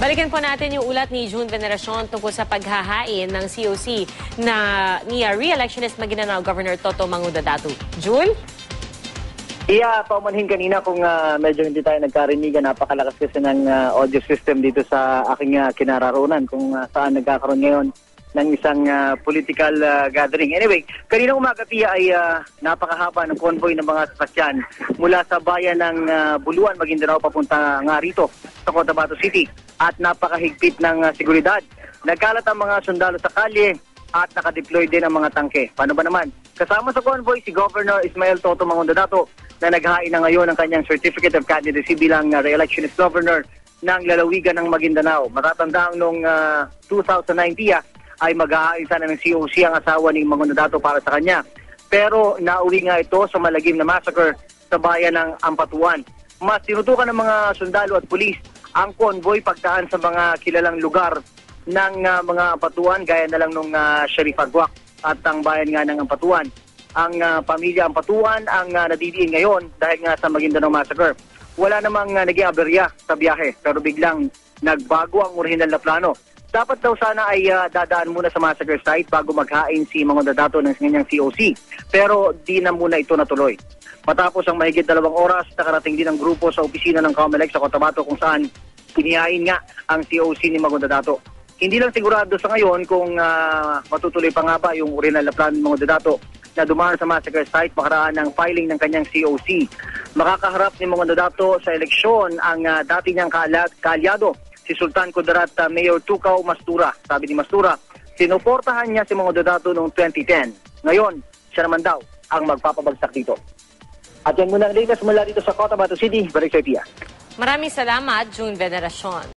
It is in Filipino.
Balikan po natin yung ulat ni June Veneracion tungkol sa paghahain ng COC ni re-electionist Maguindanao Governor Toto Mangudadatu. June? Iya, paumanhin kanina kung medyo hindi tayo nagkarinigan. Napakalakas kasi ng audio system dito sa aking kinararoonan kung saan nagkakaroon ngayon ng isang political gathering. Anyway, kanina umaga ay napakahaba ng convoy ng mga sasakyan mula sa bayan ng Buluan, Maguindanao papunta nga rito sa Cotabato City at napakahigpit ng seguridad. Nagkalat ang mga sundalo sa kalye at nakadeploy din ang mga tangke. Paano ba naman? Kasama sa convoy si Governor Ismael Toto Mangudadatu na naghain na ngayon ng kanyang Certificate of Candidacy bilang re-electionist governor ng lalawigan ng Maguindanao. Matatandaan noong 2090 ay mag-hain sana ng COC ang asawa ni Mangudadatu para sa kanya. Pero nauwi nga ito sa malagim na massacre sa bayan ng Ampatuan. Mas tinutukan ng mga sundalo at pulis ang convoy pagdaan sa mga kilalang lugar ng mga Ampatuan gaya na lang nung Sharif Agwak at ang bayan nga ng Ampatuan. Ang pamilya Ampatuan ang nadidiin ngayon dahil nga sa Maguindanao Massacre. Wala namang naging aberya sa biyahe pero biglang nagbago ang orihinal na plano. Dapat daw sana ay dadaan muna sa massacre site bago maghain si Mangudadatu ng kanyang COC. Pero di na muna ito natuloy. Matapos ang mahigit 2 oras, nakarating din ang grupo sa opisina ng COMELEC sa Cotabato kung saan inihain nga ang COC ni Mangudadatu. Hindi lang sigurado sa ngayon kung matutuloy pa nga ba yung original na plan ni Mangudadatu na dumaan sa massacre site makaraan ng filing ng kanyang COC. Makakaharap ni Mangudadatu sa eleksyon ang dati niyang kaalyado, si Sultan Kudarat Mayor Tukaw Mastura. Sabi ni Mastura, sinuportahan niya si Mangudadatu noong 2010. Ngayon, siya naman daw ang magpapabagsak dito. At yan muna ang latest mula dito sa Cotabato City. Balik sa Pia. Maraming salamat, June Veneracion.